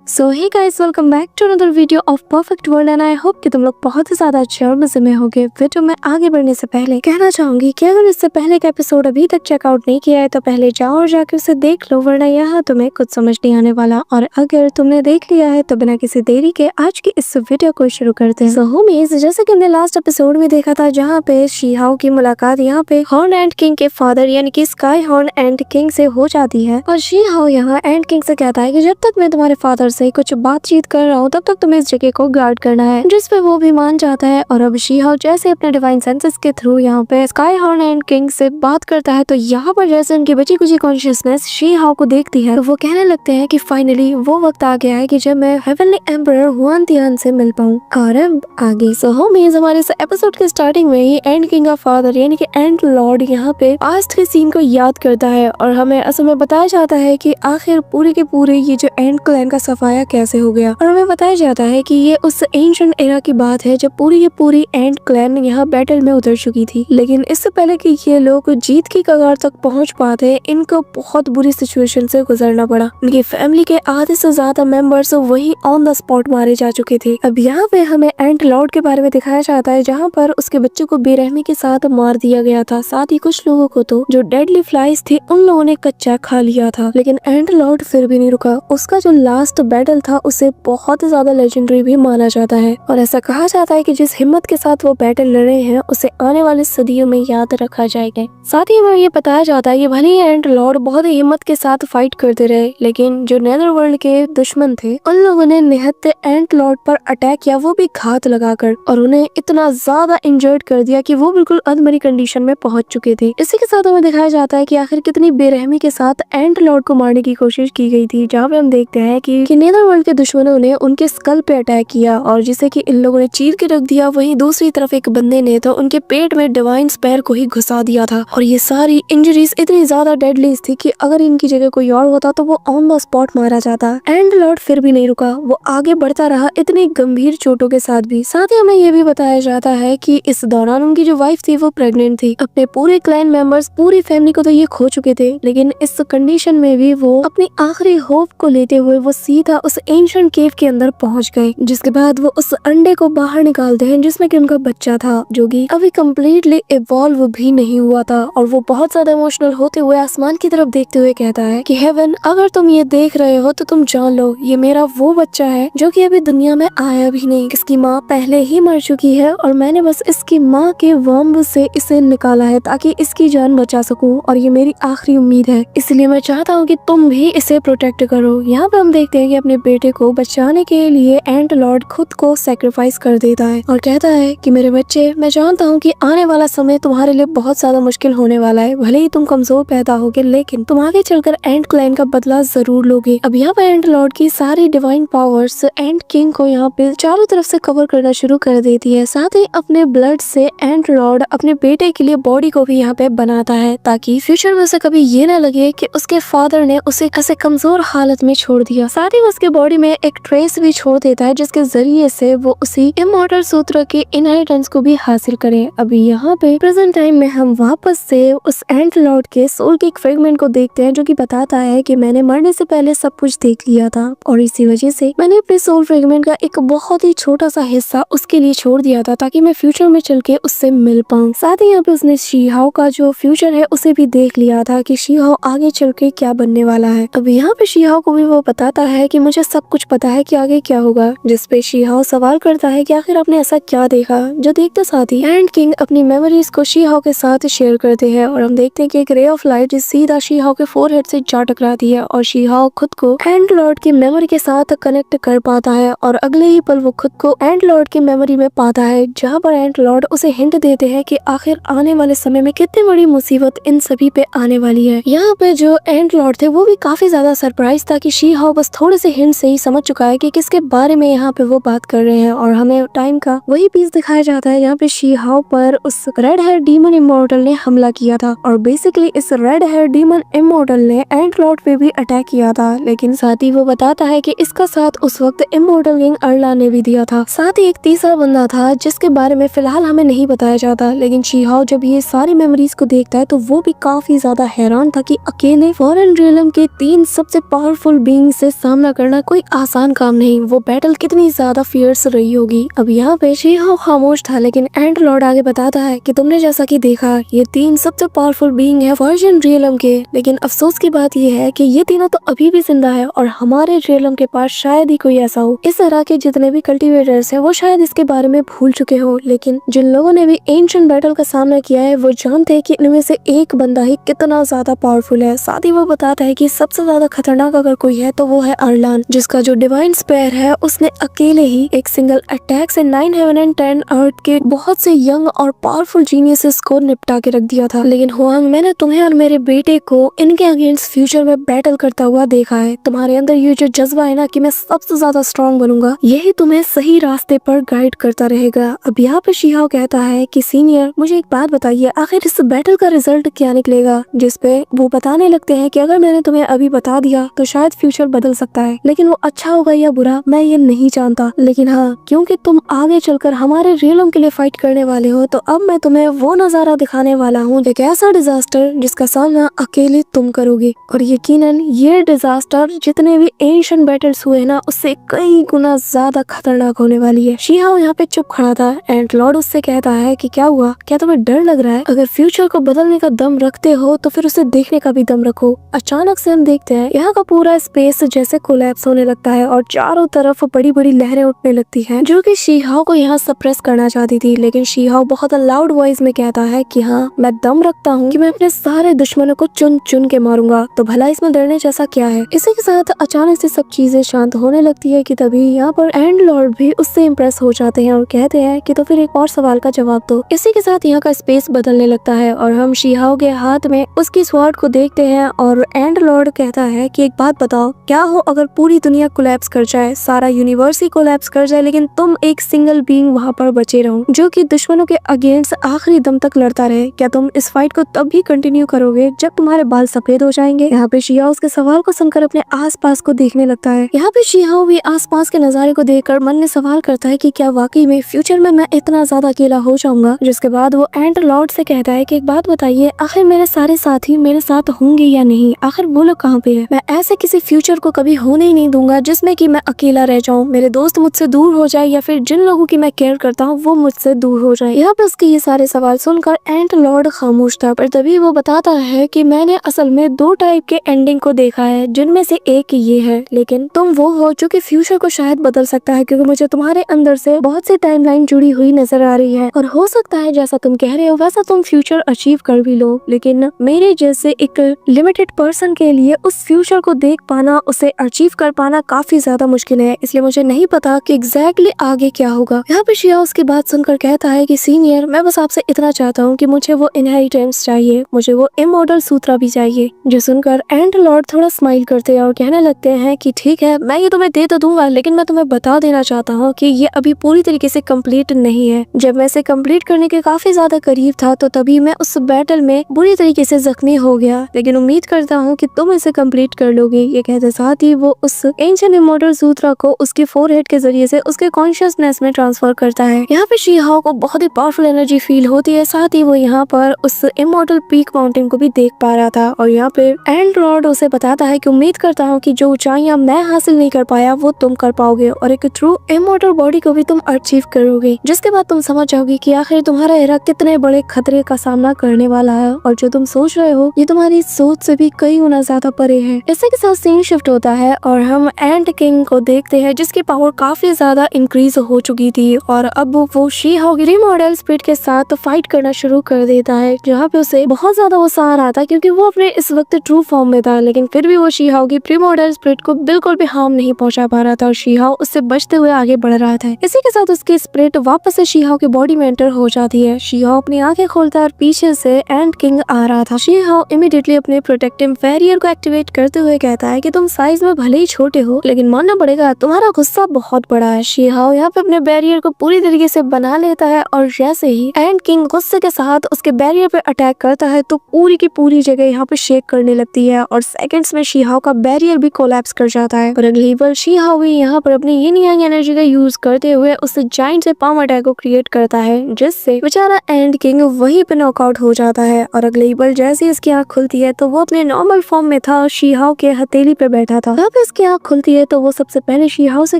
So hey guys, welcome back to another video of perfect world and I hope कि तुम लोग बहुत ही ज्यादा अच्छे और मजे में होगे। वीडियो में आगे बढ़ने से पहले कहना चाहूंगी कि अगर इससे पहले का एपिसोड अभी तक चेकआउट नहीं किया है तो पहले जाओ और जाकर उसे देख लो, वरना यहाँ तुम्हें कुछ समझ नहीं आने वाला। और अगर तुमने देख लिया है तो बिना किसी देरी के आज की इस वीडियो को शुरू करते हैं। सो होमीज, जैसे कि हमने लास्ट एपिसोड में देखा था जहाँ पे शीहाओ की मुलाकात यहाँ पे हॉर्न एंड किंग के फादर यानी कि स्काई हॉर्न एंड किंग से हो जाती है और शीहाओ यहाँ एंड किंग से कहता है कि जब तक मैं तुम्हारे फादर से कुछ बातचीत कर रहा हूँ तब तक तुम्हें इस जगह को गार्ड करना है, जिस पे वो भी मान जाता है। और अब शीहाओ जैसे अपने डिवाइन सेंसेस के थ्रू यहाँ पे स्काई हॉर्न एंड किंग से बात करता है तो यहाँ पर जैसे उनकी बची कुची कॉन्शियसनेस शीहाओ को देखती है तो वो कहने लगते हैं कि फाइनली वो वक्त आ गया है कि जब मैं हेवनली एम्परर हुआन तियान से मिल पाऊँ। और अब आगे सो होमीज, हमारे इस एपिसोड के स्टार्टिंग में ही एंड किंग का फादर यानी कि एंड लॉर्ड यहाँ पे पास्ट के सीन को याद करता है और हमें असल में बताया जाता है कि आखिर पूरे के पूरे ये जो एंड क्लैन का सफाया कैसे हो गया। और हमें बताया जाता है कि ये उस एंशिएंट एरा की बात है जब पूरी की पूरी एंड क्लैन यहाँ बैटल में उतर चुकी थी, लेकिन इससे पहले कि ये लोग जीत की कगार तक पहुंच पाते इनको बहुत बुरी सिचुएशन से गुजरना पड़ा। उनकी फैमिली के आधे से ज्यादा मेंबर्स वही ऑन द स्पॉट मारे जा चुके थे। अब यहाँ पे हमें एंड लॉर्ड के बारे में दिखाया जाता है जहाँ पर उसके बच्चों को बेरहमी के साथ मार दिया गया था। साथ ही कुछ लोगों को तो जो डेडली फ्लाइज थे उन लोगों ने कच्चा खा लिया था, लेकिन एंड लॉर्ड फिर भी नहीं रुका। उसका जो लास्ट बैटल था उसे बहुत ही ज्यादा लेजेंडरी भी माना जाता है और ऐसा कहा जाता है कि जिस हिम्मत के साथ वो बैटल लड़े हैं उसे आने वाले सदियों में याद रखा जाएगा। साथ ही हमें ये बताया जाता है कि भले ही एंड लॉर्ड बहुत ही हिम्मत के साथ फाइट करते रहे, लेकिन जो नेदर वर्ल्ड के दुश्मन थे उन लोगों ने निहत्ते एंड लॉर्ड पर अटैक किया, वो भी घात लगाकर, और उन्हें इतना ज्यादा इंजर्ड कर दिया कि वो बिल्कुल अधमरी कंडीशन में पहुंच चुके थे। इसी के साथ हमें दिखाया जाता है कि आखिर कितनी बेरहमी के साथ एंड लॉर्ड को मारने की कोशिश की गई थी, जहाँ पे हम देखते हैं कि नेदर वर्ल्ड के दुश्मनों ने उनके स्कल पे अटैक किया और जिसे कि इन लोगों ने चीर के रख दिया। वहीं दूसरी तरफ एक बंदे ने तो उनके पेट में डिवाइन स्पेयर को ही घुसा दिया था और ये सारी इंजरीज इतनी ज्यादा डेडली थी कि अगर इनकी जगह कोई और होता तो वो ऑन द स्पॉट मारा जाता। एंड लॉर्ड फिर भी नहीं रुका, वो आगे बढ़ता रहा इतनी गंभीर चोटों के साथ भी। साथ ही हमें ये भी बताया जाता है कि इस दौरान उनकी जो वाइफ थी वो प्रेग्नेंट थी। अपने पूरे क्लैन मेंबर्स, पूरी फैमिली को तो ये खो चुके थे, लेकिन इस कंडीशन में भी वो अपनी आखिरी होप को लेते हुए वो सीधा उस एंशिएंट केव के अंदर पहुंच गए, जिसके बाद वो उस अंडे को बाहर निकालते हैं जिसमें कि उनका बच्चा था जो कि अभी कम्प्लीटली इवॉल्व भी नहीं हुआ था। और वो बहुत ज्यादा इमोशनल होते हुए आसमान की तरफ देखते हुए कहता है कि हेवन, अगर तुम ये देख रहे हो तो तुम जान लो ये मेरा वो बच्चा है जो कि अभी दुनिया में आया भी नहीं। इसकी माँ पहले ही मर चुकी है और मैंने बस इसकी माँ के वॉम्ब से इसे निकाला है ताकि इसकी जान बचा सकूं और ये मेरी आखिरी उम्मीद है, इसलिए मैं चाहता हूँ कि तुम भी इसे प्रोटेक्ट करो। यहाँ पे हम देखते हैं कि अपने बेटे को बचाने के लिए एंड लॉर्ड खुद को सैक्रिफाइस कर देता है और कहता है कि मेरे बच्चे, मैं जानता हूँ कि आने वाला समय तुम्हारे लिए बहुत ज्यादा मुश्किल होने वाला है। भले ही तुम कमजोर पैदा होगे लेकिन तुम आगे चलकर एंड क्लैन का बदला जरूर लोगे। अब यहाँ पे एंड लॉर्ड की सारी डिवाइन पावर्स एंड किंग को यहाँ पे चारों तरफ से कवर करना शुरू कर देती है। साथ ही अपने ब्लड से एंड लॉर्ड अपने बेटे के लिए बॉडी को भी यहाँ पे बनाता है ताकि फ्यूचर में उसे कभी ये ना लगे कि उसके फादर ने उसे ऐसे कमजोर हालत में छोड़ दिया। साथ ही उसके बॉडी में एक ट्रेस भी छोड़ देता है जिसके जरिए से वो उसी इमॉर्टल सूत्र के इनहेरिटेंस को भी हासिल करे। अभी यहाँ पे प्रेजेंट टाइम में हम वापस से उस एंड लॉर्ड के सोल के एक फ्रेगमेंट को देखते हैं जो कि बताता है कि मैंने मरने से पहले सब कुछ देख लिया था और इसी वजह से मैंने अपने सोल फ्रेगमेंट का एक बहुत ही छोटा सा हिस्सा उसके लिए छोड़ दिया था ताकि मैं फ्यूचर में चल के उससे मिल पाऊँ। साथ ही यहाँ पे उसने शीहाओ का जो फ्यूचर है उसे भी देख लिया था कि शीहाओ आगे चल के क्या बनने वाला है। अब यहाँ पे शीहाओ को भी वो बताता है कि मुझे सब कुछ पता है कि आगे क्या होगा, जिसपे शीहाओ सवाल करता है कि आखिर आपने ऐसा क्या देखा। जो देखते साथ ही एंड किंग अपनी मेमोरीज को शीहाओ के साथ शेयर करते हैं और हम देखते हैं कि एक रे ऑफ लाइट सीधा शीहाओ के फोरहेड से जा टकराती है और शीहाओ खुद को एंड लॉर्ड की मेमोरी के साथ कनेक्ट कर पाता है और अगले ही पल वो खुद को एंड लॉर्ड की मेमोरी में पाता है, जहाँ पर एंड लॉर्ड उसे हिंट देते हैं कि आखिर आने वाले समय में कितनी बड़ी मुसीबत इन सभी पे आने वाली है। यहाँ पे जो एंड लॉर्ड थे वो भी काफी ज्यादा सरप्राइज था कि शीहाओ बस थोड़े से हिंट से ही समझ चुका है कि किसके बारे में यहाँ पे वो बात कर रहे हैं और हमें टाइम का वही पीस दिखाया जाता है यहाँ पे शीहाओ पर उस रेड हेयर डीमन इमॉर्टल ने हमला किया था और बेसिकली इस रेड हेयर डीमन इमॉर्टल ने एंड लॉर्ड पे भी अटैक किया था, लेकिन साथ ही वो बताता है कि इसका साथ उस वक्त इमॉर्टल किंग अर्ला ने भी दिया था। साथ ही एक तीसरा बंदा था जिसके बारे में फिलहाल हमें नहीं बताया जाता, लेकिन शीहाओ जब ये सारी मेमोरीज को देखता है तो वो भी काफी ज्यादा हैरान था कि अकेले फॉरेन रियलम के 3 सबसे पावरफुल बीइंग से सामना करना कोई आसान काम नहीं। वो बैटल कितनी ज्यादा फियर्स रही होगी। अब यहाँ पे शीहाओ खामोश था, लेकिन एंड लॉर्ड आगे बताता है कि तुमने जैसा कि देखा ये 3 सबसे पावरफुल बीइंग है वर्जन रियलम के, लेकिन अफसोस की बात ये है कि ये तीनों तो अभी भी जिंदा है और हमारे रियलम के पास शायद ही कोई ऐसा हो। इस तरह के जितने भी कल्टीवेटर्स हैं वो शायद इसके बारे में भूल चुके हो, लेकिन जिन लोगों ने भी एंशिएंट बैटल का सामना किया है वो जानते हैं कि इनमें से एक बंदा ही कितना ज्यादा पावरफुल है। साथ ही वो बताता है कि सबसे ज्यादा खतरनाक अगर कोई है तो वो है अरलान, जिसका जो डिवाइन स्पेयर है उसने अकेले ही एक सिंगल अटैक से 9 हेवन एंड 10 अर्थ के बहुत से यंग और पावरफुल जीनियसेस को निपटा के रख दिया था। लेकिन हुआंग, मैंने तुम्हें और मेरे बेटे को इनके अगेंस्ट फ्यूचर में बैटल करता हुआ देखा है। तुम्हारे अंदर ये जो जज्बा है ना कि मैं सबसे ज्यादा स्ट्रॉन्ग बनूंगा, यही तुम्हें सही रास्ते पर गाइड करता रहेगा। अब यहाँ पे शीहाओ कहता है कि सीनियर, मुझे एक बात बताइए, आखिर इस बैटल का रिजल्ट क्या निकलेगा? जिसपे वो बताने लगते हैं कि अगर मैंने तुम्हें अभी बता दिया तो शायद फ्यूचर बदल सकता है, लेकिन वो अच्छा होगा या बुरा मैं ये नहीं जानता। लेकिन हाँ, क्योंकि तुम आगे चलकर हमारे रियलम के लिए फाइट करने वाले हो, तो अब मैं तुम्हें वो नजारा दिखाने वाला हूँ, एक ऐसा डिजास्टर जिसका सामना अकेले तुम करोगे। और यकीनन ये डिजास्टर जितने भी एंशिएंट बैटल्स हुए ना उससे कई गुना ज्यादा खतरनाक होने वाली है। शीहाओ यहाँ पे चुप खड़ा था। एंड लॉर्ड उससे कहता है कि क्या हुआ, क्या तुम्हें डर लग रहा है? अगर फ्यूचर को बदलने का दम रखते हो तो फिर उसे देखने का भी दम रखो। अचानक से हम देखते हैं यहाँ का पूरा स्पेस जैसे कोलैप्स होने लगता है और चारों तरफ बड़ी बड़ी लहरें उठने लगती हैं, जो कि शीहाओ को यहाँ सप्रेस करना चाहती थी। लेकिन शीहाओ बहुत लाउड वॉइस में कहता है कि हाँ, मैं दम रखता हूँ कि मैं अपने सारे दुश्मनों को चुन चुन के मारूंगा, तो भला इसमें डरने जैसा क्या है? इसी के साथ अचानक से सब चीजें शांत होने लगती है कि तभी यहाँ पर एंड लॉर्ड भी उससे इम्प्रेस हो जाते हैं और कहते हैं कि तो फिर एक और सवाल का जवाब दो। इसी के साथ यहाँ का स्पेस बदलने लगता है और हम शीहाओ के हाथ में उसकी स्वॉर्ड को देखते हैं और एंड लॉर्ड कहता है कि एक बात बताओ, क्या हो अगर पूरी दुनिया कोलैप्स कर जाए, सारा यूनिवर्स ही कोलैप्स कर जाए, लेकिन तुम एक सिंगल बीइंग वहाँ पर बचे रहो जो कि दुश्मनों के अगेंस्ट आखिरी दम तक लड़ता रहे? क्या तुम इस फाइट को तब भी कंटिन्यू करोगे जब तुम्हारे बाल सफेद हो जाएंगे? यहाँ पे शीहाओ उसके सवाल को सुनकर अपने आसपास को देखने लगता है। यहाँ पे शीहाओ भी आसपास के नजारे को देखकर मन में सवाल करता है कि क्या वाकई में फ्यूचर में मैं इतना ज्यादा अकेला हो जाऊंगा? जिसके बाद वो एंड लॉर्ड से कहता है कि एक बात बताइए, आखिर मेरे सारे साथी मेरे साथ होंगे या नहीं? आखिर वो लोग कहाँ पे है? मैं ऐसे किसी फ्यूचर को कभी होने ही नहीं दूंगा जिसमें कि मैं अकेला रह जाऊं, मेरे दोस्त मुझसे दूर हो जाए या फिर जिन लोगों की मैं केयर करता हूँ वो मुझसे दूर हो जाए। यहाँ पे उसके ये सारे सवाल सुनकर एंड लॉर्ड खामोश था, पर तभी वो बताता है कि मैंने असल में 2 टाइप के एंडिंग को देखा है, जिनमें से एक ये है, लेकिन तुम वो हो जो कि फ्यूचर को शायद बदल सकता है, क्योंकि मुझे तुम्हारे अंदर से बहुत सी टाइमलाइन जुड़ी हुई नजर आ रही है और हो सकता है जैसा तुम कह रहे हो वैसा तुम फ्यूचर अचीव कर भी लो, लेकिन मेरे जैसे एक लिमिटेड पर्सन के लिए उस फ्यूचर को देख पाना, उसे अचीव कर पाना काफी ज्यादा मुश्किल है, इसलिए मुझे नहीं पता कि एग्जैक्टली आगे क्या होगा। यहाँ पे शीहाओ उसकी बात सुनकर कहता है कि सीनियर, मैं बस आपसे इतना चाहता हूँ कि मुझे वो इनहेरिटेंस चाहिए, मुझे वो इमॉर्टल सूत्रा भी चाहिए। जो सुनकर एंड लॉर्ड थोड़ा स्माइल करते हैं और कहने लगते हैं कि ठीक है, मैं ये तुम्हें दे तो दूंगा, लेकिन मैं तुम्हें बता देना चाहता हूँ कि ये अभी पूरी तरीके से कंप्लीट नहीं है। जब मैं इसे कंप्लीट करने के काफी ज्यादा करीब था तो तभी मैं उस बैटल में बुरी तरीके से जख्मी हो गया, लेकिन उम्मीद करता हूँ कि तुम इसे कंप्लीट कर लोगे। ये कहते साथ ही वो उस एंशिएंट इमॉर्टल सूत्रा को उसके फोरहेड के जरिए से उसके कॉन्शियसनेस में ट्रांसफर करता है। यहाँ पे शीहाओ को बहुत ही पावरफुल एनर्जी फील होती है, साथ ही वो यहाँ पर उस इमॉर्टल पीक माउंटेन को भी देख पा रहा था और यहाँ पे एंड लॉर्ड उसे बताता है कि उम्मीद करता हूँ कि जो ऊंचाइयां मैं हासिल नहीं कर पाया वो तुम कर पाओगे और एक ट्रू इमॉर्टल बॉडी को भी तुम अचीव करोगे, जिसके बाद तुम समझ जाओगे कि आखिर तुम्हारा एरा कितने बड़े खतरे का सामना करने वाला है और जो तुम सोच रहे हो ये तुम्हारी सोच से भी कई गुना ज्यादा परे है। इसी के साथ सीन शिफ्ट होता है और हम एंड किंग को देखते हैं जिसकी पावर काफी ज्यादा इंक्रीज हो चुकी थी और अब वो शीहाओ की रिमॉडल स्पिरिट के साथ फाइट करना शुरू कर देता है, जहाँ पे उसे बहुत ज्यादा वो सहारा रहा था क्योंकि वो अपने इस वक्त ट्रू फॉर्म में था, लेकिन फिर भी वो शीहाओ की प्रीमॉडल स्पिरिट को बिल्कुल भी हार्म नहीं पहुंचा पा रहा था और शीहाओ उससे बचते हुए आगे बढ़ रहा था। इसी के साथ उसकी स्पिरिट वापस से शीहाओ की बॉडी में एंटर हो जाती है। शीहाओ अपनी आंखें खोलता है और पीछे से एंड किंग आ रहा था। शीहाओ इमीडिएटली अपने प्रोटेक्टिव बैरियर को एक्टिवेट करते हुए कहता है कि तुम साइज में भले ही छोटे हो लेकिन मानना पड़ेगा तुम्हारा गुस्सा बहुत बड़ा है। शीहाओ यहाँ पे अपने बैरियर को पूरी तरीके से बना लेता है और जैसे ही एंड किंग गुस्से के साथ उसके बैरियर पे अटैक करता है तो पूरी की पूरी जगह यहाँ पे शेक करने लगती है और सेकंड्स में शीहाओ का बैरियर भी कोलैप्स कर जाता है। और अगली बार शीहाओ भी यहाँ पर अपनी यिन यांग एनर्जी का यूज करते हुए उस जायंट से पाम अटैक को क्रिएट करता है, जिससे बेचारा एंड किंग वहीं पे नॉकआउट हो जाता है। और अगली बार जैसे इसकी आंख खुलती है तो वो अपने नॉर्मल फॉर्म में था और शीहाओ के हथेली पे बैठा था। तब उसकी आँख खुलती है तो वो सबसे पहले शीहाओ से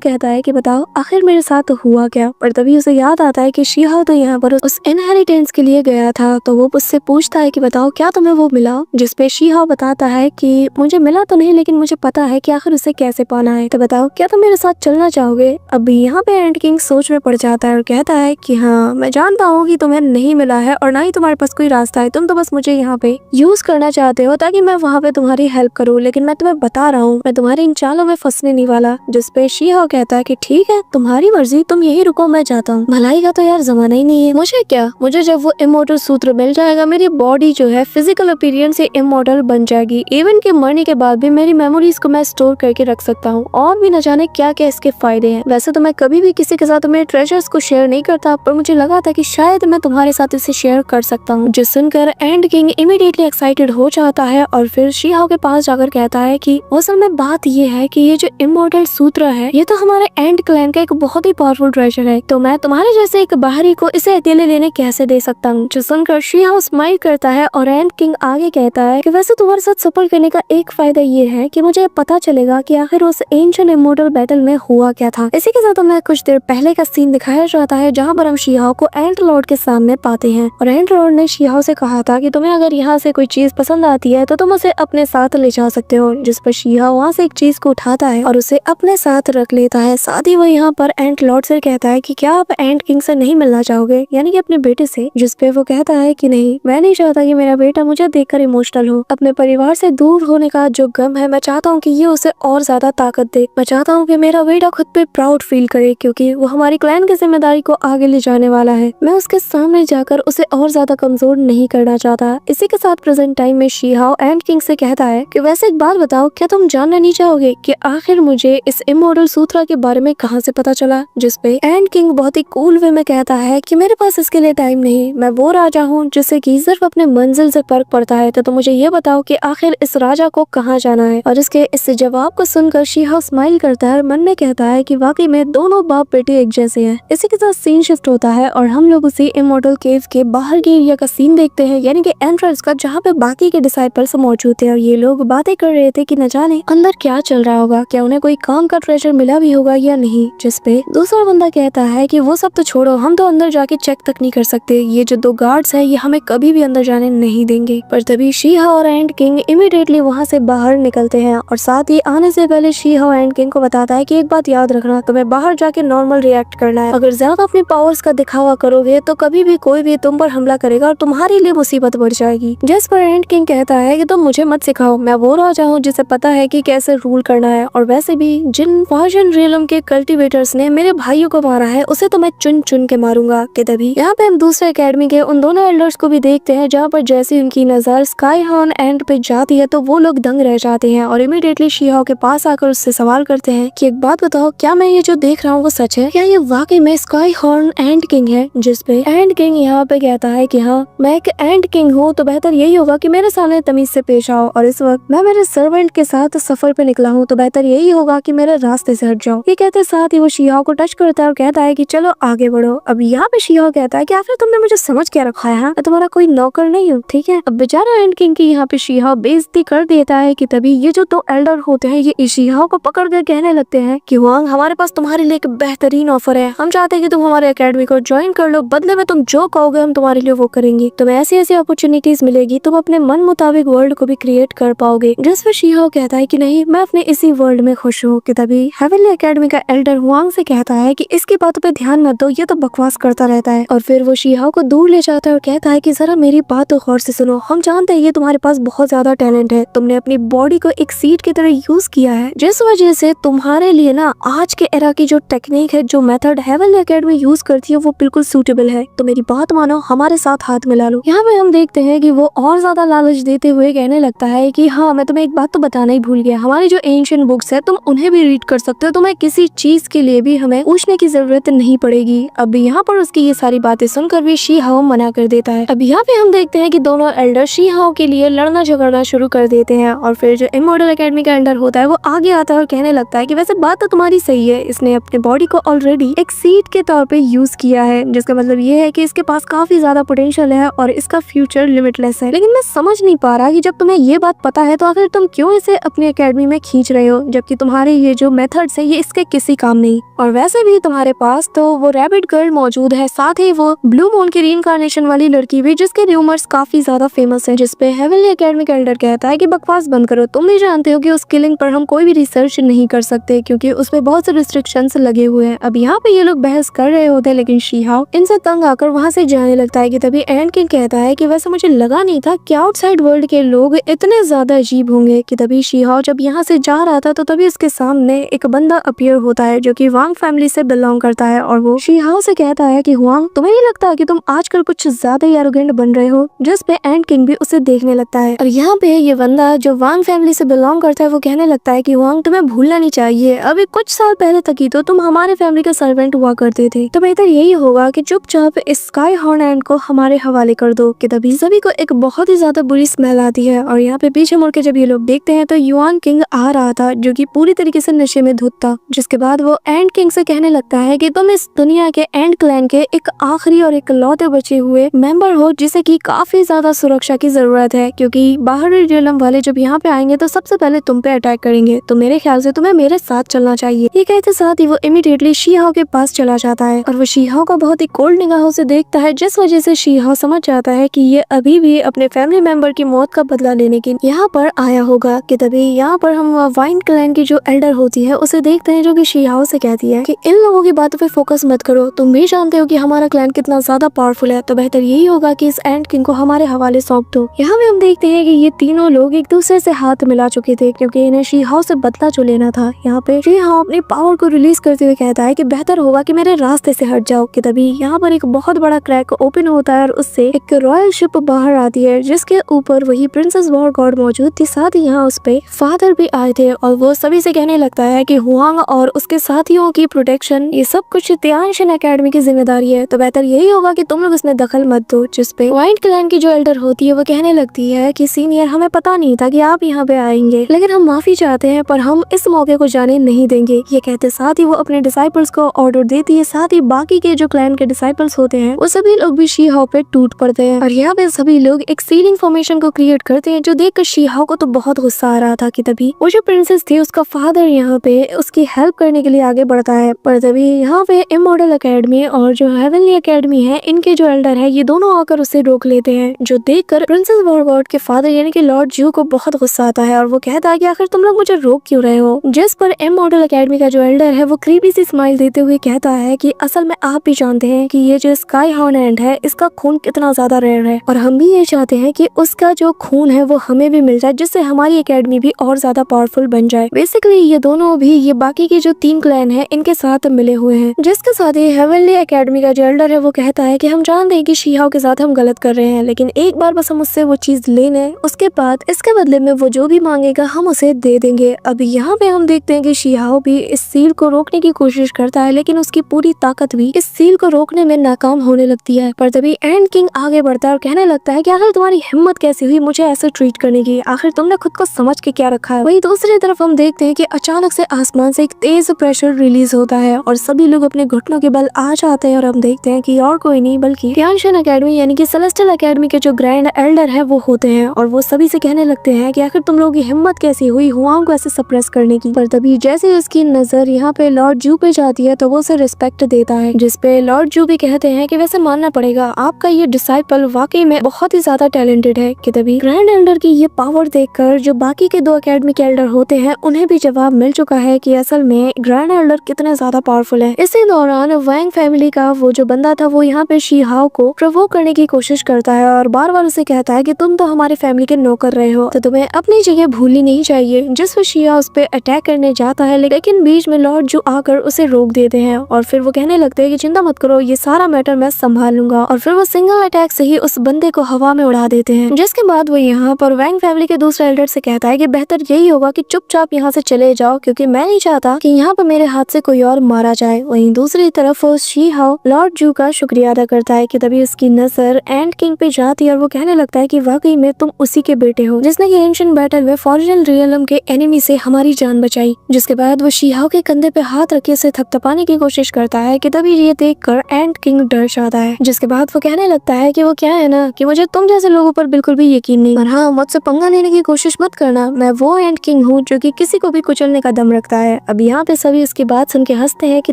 कहता है कि बताओ आखिर मेरे साथ हुआ क्या। और तभी उसे याद आता है कि शीहाओ तो यहाँ पर उस इनहेरिटेंस के लिए गया था। तो वो उससे पूछता है कि बताओ क्या तुम्हें वो मिला, जिसपे शीहाओ बताता है कि मुझे मिला तो नहीं लेकिन मुझे पता है कि आखिर उसे कैसे पाना है। तो बताओ क्या तुम मेरे साथ चलना चाहोगे। अब यहाँ पे एंड किंग सोच में पड़ जाता है और कहता है कि हाँ मैं जानता हूँ कि तुम्हें नहीं मिला है और ना ही तुम्हारे पास कोई रास्ता है, तुम तो बस मुझे यहाँ पे यूज करना चाहते हो ताकि मैं वहाँ पे तुम्हारी हेल्प करूँ, लेकिन मैं तुम्हें बता रहा हूँ मैं तुम्हारे इन चालों में फंसने नहीं वाला। जिसपे शीहाओ कहता है कि ठीक है तुम्हारी मर्जी, तुम यही रुको, मैं जाता हूँ। भलाई का तो यार जमाना ही नहीं है, मुझे क्या, मुझे जब वो इमोर्टल सूत्र मिल जाएगा मेरी बॉडी जो है फिजिकल अपीयरेंस से इमोर्टल बन जाएगी। इवन के मरने के बाद भी मेरी मेमोरीज को मैं स्टोर करके रख सकता हूँ और भी न जाने क्या क्या इसके फायदे हैं। वैसे तो मैं कभी भी किसी के साथ मेरे ट्रेजर्स को शेयर नहीं करता, पर मुझे लगा था कि शायद मैं तुम्हारे साथ इसे शेयर कर सकता हूँ। जिस सुनकर एंड किंग इमीडिएटली एक्साइटेड हो जाता है और फिर शीहाओ के पास जाकर कहता है कि असल में बात ये है कि ये जो इमोर्टल सूत्र है ये तो हमारे एंड क्लैन का एक बहुत ही पावरफुल ट्रेजर है, तो मैं तुम्हारे जैसे एक बाहरी को इसे अकेले लेने कैसे दे सकता हूँ। जो सुनकर शीहाओ स्माइल करता है और एंड किंग आगे कहता है कि वैसे तुम्हारे साथ सफर करने का एक फायदा ये है कि मुझे पता चलेगा कि आखिर उस एंशिएंट इमोर्टल बैटल में हुआ क्या था। इसी के साथ हमें कुछ देर पहले का सीन दिखाया जाता है जहाँ पर हम शीहाओ को एंट लॉर्ड के सामने पाते हैं और एंट लॉर्ड ने शीहाओ से कहा था कि तुम्हें अगर यहाँ से कोई चीज पसंद आती है तो तुम उसे अपने साथ ले जा सकते हो। जिस पर शीहाओ वहाँ से एक चीज को उठाता है और उसे अपने साथ रख लेता है। साथ ही वो यहाँ पर एंट लॉर्ड से कहता है कि क्या आप एंट किंग से नहीं मिलना चाहोगे, यानी कि अपने बेटे से। जिस पे वो कहता है कि नहीं, मैं नहीं चाहता कि मेरा बेटा मुझे देखकर इमोशनल हो। अपने परिवार से दूर होने का जो गम है मैं चाहता हूँ कि ये उसे और ज्यादा ताकत दे। मैं चाहता हूँ कि मेरा बेटा खुद पे प्राउड फील करे क्योंकि वो हमारी क्लैन की जिम्मेदारी को आगे ले जाने वाला है। मैं उसके सामने जाकर उसे और ज्यादा कमजोर नहीं करना चाहता। इसी के साथ प्रेजेंट टाइम में शीहाओ एंड किंग से कहता है कि वैसे एक बात बताओ, क्या तुम जानना नहीं चाहोगे कि आखिर मुझे इस इमोर्टल सूत्रा के बारे में कहाँ से पता चला। जिस पे एंड किंग बहुत ही कूल वे में कहता है कि मेरे पास इसके लिए टाइम नहीं, मैं वो राजा हूँ जिसे कि सिर्फ अपने मंजिल से फर्क पड़ता है। तो मुझे ये बताओ कि आखिर इस राजा को कहाँ जाना है। और इसके इस जवाब को सुनकर शीहाओ स्माइल करता है और मन में कहता है कि वाकई में दोनों बाप बेटे एक जैसे हैं। इसी के साथ सीन शिफ्ट होता है और हम लोग उसी इमोर्टल केव के बाहर के एरिया का सीन देखते हैं, यानी कि एंट्रेंस का, जहाँ पे बाकी के डिसाइपल्स मौजूद थे और ये लोग बातें कर रहे थे कि न जाने अंदर क्या चल रहा होगा, क्या उन्हें कोई काम का ट्रेजर मिला भी होगा या नहीं। जिस पे दूसरा बंदा कहता है कि वो सब तो छोड़ो, हम तो अंदर जाके चेक तक नहीं कर सकते, ये जो 2 गार्ड्स है ये हमें कभी भी अंदर जाने नहीं देंगे। पर तभी शीहाओ और एंड किंग इमीडिएटली वहाँ से बाहर निकलते हैं और साथ ही आने से पहले शीहाओ एंड किंग को बताता है कि एक बात याद रखना, तुम्हें बाहर जाके नॉर्मल रिएक्ट करना है। अगर ज्यादा अपनी पावर्स का दिखावा करोगे तो कभी भी कोई भी तुम पर हमला करेगा और तुम्हारे लिए मुसीबत बढ़ जाएगी। जिस पर एंड किंग कहता है कि तुम मुझे मत सिखाओ, मैं वो राजा हूँ जिसे पता है कि कैसे रूल करना है, और वैसे भी जिन फॉर्चून रियलम के कल्टीवेटर्स ने मेरे भाइयों को मारा है उसे तो मैं चुन चुन के मारूंगा। कि तभी यहाँ पे हम दूसरे एकेडमी के उन दोनों एल्डर्स को भी देखते हैं, जहाँ पर जैसे उनकी नजर स्काई हॉर्न एंड पे जाती है तो वो लोग दंग रह जाते हैं और इमीडिएटली शीहाओ के पास आकर उससे सवाल करते हैं कि एक बात बताओ, क्या मैं ये जो देख रहा हूँ वो सच है, क्या ये वाकई में स्काई हॉर्न एंड किंग है। जिस पे एंड किंग यहाँ पे कहता है कि हाँ मैं एक एंड किंग हूँ, तो बेहतर यही होगा कि मेरे सामने तमीज से पेश आओ, और इस वक्त मैं मेरे सर्वेंट के साथ सफर पे निकला हूँ, तो बेहतर यही होगा कि मेरे रास्ते से हट जाओ। ये कहते साथ ही वो शीहाओ को टच करता है और कहता है कि चलो आगे बढ़ो। अब यहाँ पे शीहाओ कहता है कि आखिर तुमने मुझे समझ क्या रखा है, मैं तुम्हारा कोई नौकर नहीं हूँ, ठीक है। अब बेचारा एंड किंग की यहाँ पे शीहाओ बेइज्जती कर देता है कि तभी ये जो 2 एल्डर होते हैं ये शीहाओ को पकड़ कर कहने लगते हैं कि वांग, हमारे पास तुम्हारे लिए एक बेहतरीन ऑफर है, हम चाहते हैं कि तुम हमारे एकेडमी को ज्वाइन कर लो, बदले में तुम जो कहोगे हम तुम्हारे लिए वो करेंगे, तुम्हें ऐसी ऐसी अपॉर्चुनिटीज मिलेगी, तुम अपने मन मुताबिक वर्ल्ड को भी क्रिएट कर पाओगे। जिस पर शीहाओ कहता है कि नहीं, मैं अपने इसी वर्ल्ड में खुश हूँ। कि तभी हेवनली एकेडमी का एल्डर हुआंग से कहता है कि इसकी बातों पे ध्यान मत दो, ये तो बकवास करता रहता है, और फिर वो शीहाओ को दूर ले जाता है और कहता है कि जरा मेरी बात तो गौर से सुनो, हम जानते हैं ये तुम्हारे पास बहुत ज्यादा टैलेंट है, तुमने अपनी बॉडी को एक सीड की तरह यूज किया है, जिस वजह से तुम्हारे लिए ना आज के एरा की जो टेक्निक है, जो मेथड हेवनली एकेडमी यूज करती है वो बिल्कुल सूटेबल है, तो मेरी बात मानो, हमारे साथ हाथ मिला लो। यहाँ पे हम देखते हैं कि वो और ज्यादा लालच देते हुए कहने लगता है कि हाँ मैं तुम्हें एक बात तो बताना ही भूल गया, हमारी जो एंशिएंट बुक्स है तुम उन्हें भी रीड कर सकते हो, तुम्हें किसी चीज के लिए भी हमें पूछने की जरूरत नहीं पड़ेगी। अब यहाँ पर उसकी ये सारी बातें सुनकर भी शीहाओ मना कर देता है। अब यहाँ पे हम देखते हैं कि दोनों एल्डर शीहाओ के लिए लड़ना झगड़ना शुरू कर देते हैं, और फिर जो इमोर्टल एकेडमी का एल्डर होता है वो आगे आता है और कहने लगता है कि वैसे बात तो तुम्हारी सही है, इसने अपने बॉडी को ऑलरेडी एक सीड के तौर पे यूज किया है, जिसका मतलब ये है कि इसके पास काफी ज्यादा पोटेंशियल है और इसका फ्यूचर लिमिटलेस है। लेकिन मैं समझ नहीं पा रहा कि जब तुम्हें ये बात पता है तो आखिर तुम क्यों इसे अपनी एकेडमी में खींच रहे हो, जबकि तुम्हारे ये जो मेथड्स है ये इसके किसी काम नहीं। और वैसे भी तुम्हारे पास तो वो रैबिट गर्ल मौजूद है, साथ ही वो ब्लू मून की रीइंकार्नेशन वाली लड़की भी, जिसके र्यूमर्स काफी ज्यादा फेमस है, जिसपे हेवनली एकेडमी का एल्डर कहता है कि बकवास बंद करो, तुम भी जानते हो कि उस किलिंग पर हम कोई भी रिसर्च नहीं कर सकते क्योंकि उसपे बहुत से रिस्ट्रिक्शंस लगे हुए हैं। अब यहाँ पे ये लोग बहस कर रहे होते हैं, लेकिन शी-हाओ इनसे तंग आकर वहाँ से जाने लगता है कि तभी एंड किंग कहता है कि वैसे मुझे लगा नहीं था कि आउटसाइड वर्ल्ड के लोग इतने ज्यादा अजीब होंगे। कि तभी शी-हाओ जब यहाँ से जा रहा था तो तभी उसके सामने एक बंदा अपीयर होता है जो कि वांग फैमिली से बिलोंग करता है, और वो शी-हाओ से कहता है कि हुआंग, तुम्हें नहीं लगता कि तुम आजकल कुछ ज्यादा ही एरोगेंट बन रहे हो? जिस पे एंड किंग भी उसे देखने लगता है। और यहाँ पे ये बंदा जो वांग फैमिली से बिलोंग करता है वो कहने लगता है कि हुआंग, तुम्हें भूलना नहीं चाहिए, अभी कुछ साल पहले तक ही तो तुम हमारे फैमिली का सर्वेंट हुआ करते थे, तो बेहतर यही होगा कि चुपचाप इस स्काई हॉर्न एंड को हमारे हवाले कर दो। कि तभी सभी को एक बहुत ही ज्यादा बुरी स्मेल आती है, और यहाँ पे पीछे मुड़ के जब ये लोग देखते हैं तो युआन किंग आ रहा था जो कि पूरी तरीके से नशे में धुत था। जिसके बाद वो एंड किंग से कहने लगता है कि तुम इस दुनिया के एंड क्लैन के एक आखिरी और इकलौते बचे हुए मेंबर हो जिसे की काफी ज्यादा सुरक्षा की जरूरत है, क्योंकि बाहरी रियलम वाले जब यहाँ पे आएंगे तो सबसे पहले तुम पे अटैक करेंगे, तो मेरे ख्याल से तुम्हें मेरे साथ चलना चाहिए। ये कहते साथ ही वो इमीडिएटली शी-हाओ के पास चला जाता है, और वो शी-हाओ को बहुत ही कोल्ड निगाहों से देखता है, जिस वजह से शी-हाओ समझ जाता है कि ये अभी भी अपने फैमिली मेंबर की मौत का बदला लेने के यहाँ पर आया होगा। कि तभी यहाँ पर हम वाइन क्लैन की जो एल्डर होती है उसे देखते हैं, जो कि शी-हाओ से कहती है कि इन लोगों की बातों पे फोकस मत करो, तुम भी जानते हो कि हमारा क्लैन कितना ज्यादा पावरफुल है, तो बेहतर यही होगा कि इस एंड किंग को हमारे हवाले सौंप दो। यहाँ भी हम देखते हैं कि ये तीनों लोग एक दूसरे से हाथ मिला चुके थे, क्योंकि इन्हें शी-हाओ से बदला जो लेना था। यहाँ पे शी-हाओ अपनी पावर को रिलीज करते हुए कहता है कि बेहतर होगा कि मेरे रास्ते से हट जाओ। कि तभी यहाँ पर एक बहुत बड़ा क्रैक ओपन होता है और उससे एक रॉयल शिप बाहर आती है, जिसके ऊपर वही प्रिंसेस वॉर गॉड मौजूद थी, साथ ही यहाँ उस पे फादर भी आए थे, और वो सभी से कहने लगता है कि हुआंग और उसके साथियों की प्रोटेक्शन ये सब कुछ तियानशिन एकेडमी की जिम्मेदारी है, तो बेहतर यही होगा कि तुम लोग इसमें दखल मत दो। जिसपे वाइट क्लैन की जो एल्डर होती है वो कहने लगती है कि सीनियर, हमें पता नहीं था कि आप यहाँ पे आएंगे, लेकिन हम माफी चाहते हैं पर हम इस मौके को जाने नहीं देंगे। ये कहते साथ ही वो अपने डिसाइपल्स को ऑर्डर देती है, साथ ही बाकी के जो क्लैन के डिसाइपल्स होते हैं वो सभी लोग भी शी-हाओ पे टूट पड़ते हैं, और यहाँ पे सभी लोग एक सीलिंग फॉर्मेशन को क्रिएट करते हैं, जो देखकर शी-हाओ को तो बहुत गुस्सा आ रहा था। कि तभी वो जो प्रिंसेस थी उसका फादर यहाँ पे उसकी हेल्प करने के लिए आगे बढ़ता है, पर तभी यहाँ पे इमॉर्टल एकेडमी और जो हेवनली एकेडमी है इनके जो एल्डर है ये दोनों आकर उसे रोक लेते हैं, जो देखकर प्रिंसेस वॉर गॉड के फादर यानी कि लॉर्ड जू को बहुत गुस्सा आता है, और वो कहता है कि आखिर तुम लोग मुझे रोक क्यों रहे हो। जिस पर इमॉर्टल एकेडमी का जो एल्डर है वो क्रीपी सी स्माइल देते हुए कहता है कि असल में आप भी जानते हैं कि ये जो स्काई हॉर्न एंड है इसका खून कितना ज्यादा रेयर है, और हम भी ये चाहते हैं कि उसका जो खून है वो हमें भी मिल जाए, जिससे हमारी एकेडमी भी और ज्यादा पावरफुल बन जाए। बेसिकली ये दोनों भी ये बाकी के जो 3 क्लैन है इनके साथ मिले हुए हैं। जिसके साथ ही हेवनली एकेडमी का जो एल्डर है वो कहता है कि हम जानते हैं कि शी-हाओ के साथ हम गलत कर रहे हैं, लेकिन एक बार बस हम उससे वो चीज ले लें, उसके बाद इसके बदले में वो जो भी मांगेगा हम उसे दे देंगे। अभी यहाँ पे हम देखते हैं कि शी-हाओ भी इस सील को रोकने की कोशिश करता है, लेकिन उसकी पूरी ताकत भी इस सील को रोकने में नाकाम होने लगती है। पर तभी एंड किंग आगे बढ़ता है और कहने लगता है कि आखिर तुम्हारी हिम्मत कैसी हुई मुझे ऐसे ट्रीट करने की, आखिर तुमने खुद को समझ के क्या रखा है। वही दूसरी तरफ हम देखते हैं कि अचानक से आसमान से एक तेज प्रेशर रिलीज होता है और सभी लोग अपने घुटनों के बल आ जाते हैं, और हम देखते हैं कि और कोई नहीं बल्कि तियानशिन एकेडमी यानी कि सेलेस्टियल एकेडमी के जो ग्रैंड एल्डर है वो होते हैं, और वो सभी से कहने लगते हैं कि आखिर तुम लोगों की हिम्मत कैसी हुई हुआंग को ऐसे सप्रेस करने की। पर तभी जैसे उसकी नजर यहाँ पे लॉर्ड जू पे जाती है तो वो उसे रिस्पेक्ट देता है, जिसपे लॉर्ड जू भी कहते हैं कि वैसे मानना पड़ेगा आपका ये डिसाइपल वाकई में बहुत ही ज्यादा टैलेंटेड है। कि तभी ग्रैंड एल्डर की ये पावर देखकर जो बाकी के 2 एकेडमी के एल्डर होते हैं उन्हें भी जवाब मिल चुका है कि असल में ग्रैंड एल्डर कितने ज्यादा पावरफुल है। इसी दौरान वांग फैमिली का वो जो बंदा था वो यहाँ पे शी-हाओ को प्रोवोक करने की कोशिश करता है और बार बार उसे कहता है कि तुम तो हमारी फैमिली के नौकर रहे हो, तो तुम्हें अपनी जगह भूलनी नहीं चाहिए। जिस पर शी-हाओ उस पे अटैक करने जाता है, लेकिन बीच में लॉर्ड जू आकर उसे रोक देते हैं और फिर वो कहने लगते हैं कि चिंता मत करो, ये सारा मैटर मैं संभाल लूंगा, और फिर वो सिंगल अटैक से ही उस बंदे को हवा में उड़ा देते हैं। जिसके बाद वो यहाँ पर वांग फैमिली के दूसरे एल्डर से कहता है कि बेहतर यही होगा कि चुपचाप यहाँ से चले जाओ, क्योंकि मैं नहीं चाहता कि यहाँ पर मेरे हाथ से कोई और मारा जाए। वहीं दूसरी तरफ शी-हाओ लॉर्ड जू का शुक्रिया अदा करता है कि तभी उसकी नजर एंड किंग पे जाती है और वो कहने लगता है कि वाकई में तुम उसी के बेटे हो जिसने कि एंशिएंट बैटल में फॉरिजन रियलम के एनिमी से हमारी जान बचाई। जिसके बाद वो शी-हाओ के कंधे पे हाथ रखे उसे थपथपाने की कोशिश करता है कि तभी ये देखकर एंड किंग डर जाता है। जिसके बाद वो कहने लगता है कि वो क्या है ना कि मुझे तुम जैसे लोगों पर बिल्कुल भी यकीन नहीं, और हाँ मुझसे पंगा लेने की कोशिश मत करना, मैं वो एंड किंग किंग हूँ जो कि किसी को भी कुचलने का दम रखता है। अब यहाँ पे सभी उसकी बात सुन के हंसते हैं कि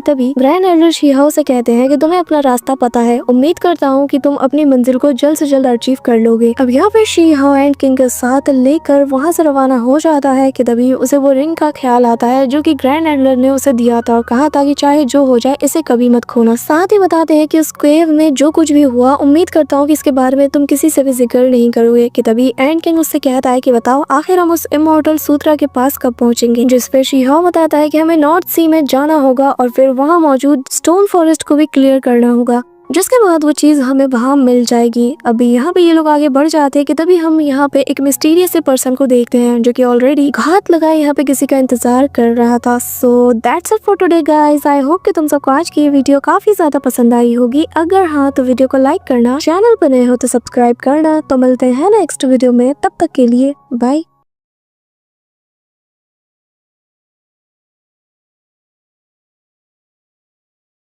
तभी ग्रैंड एल्डर शीहाओ से कहते हैं कि तुम्हें अपना रास्ता पता है, उम्मीद करता हूँ कि तुम अपनी मंजिल को जल्द से जल्द अचीव कर लोगे। अब यहाँ पे शीहाओ एंड किंग के साथ लेकर वहाँ से रवाना हो जाता है कि तभी उसे वो रिंग का ख्याल आता है जो कि ग्रैंड एल्डर ने उसे दिया था और कहा था कि चाहे जो हो जाए इसे कभी मत खोना। साथ ही बताते हैं कि उस केव में जो कुछ भी हुआ उम्मीद करता हूँ कि इसके बारे में तुम किसी से भी जिक्र नहीं करोगे। कि तभी एंड किंग उससे कहता है कि बताओ आखिर हम उस इमॉर्टल सूत्रा के पास कब पहुंचेंगे। जिस पे शीहाओ बताता है कि हमें नॉर्थ सी में जाना होगा और फिर वहाँ मौजूद स्टोन फॉरेस्ट को भी क्लियर करना होगा, जिसके बाद वो चीज हमें वहाँ मिल जाएगी। अभी यहाँ पे ये लोग आगे बढ़ जाते हैं कि तभी हम यहाँ पे एक मिस्टीरियस पर्सन को देखते हैं जो कि ऑलरेडी घात लगाए यहाँ पे किसी का इंतजार कर रहा था। So that's it for today guys. I hope कि तुम सबको आज की ये वीडियो काफी ज्यादा पसंद आई होगी। अगर हाँ तो वीडियो को लाइक करना, चैनल पर नए हो तो सब्सक्राइब करना। तो मिलते हैं नेक्स्ट वीडियो में, तब तक के लिए बाय।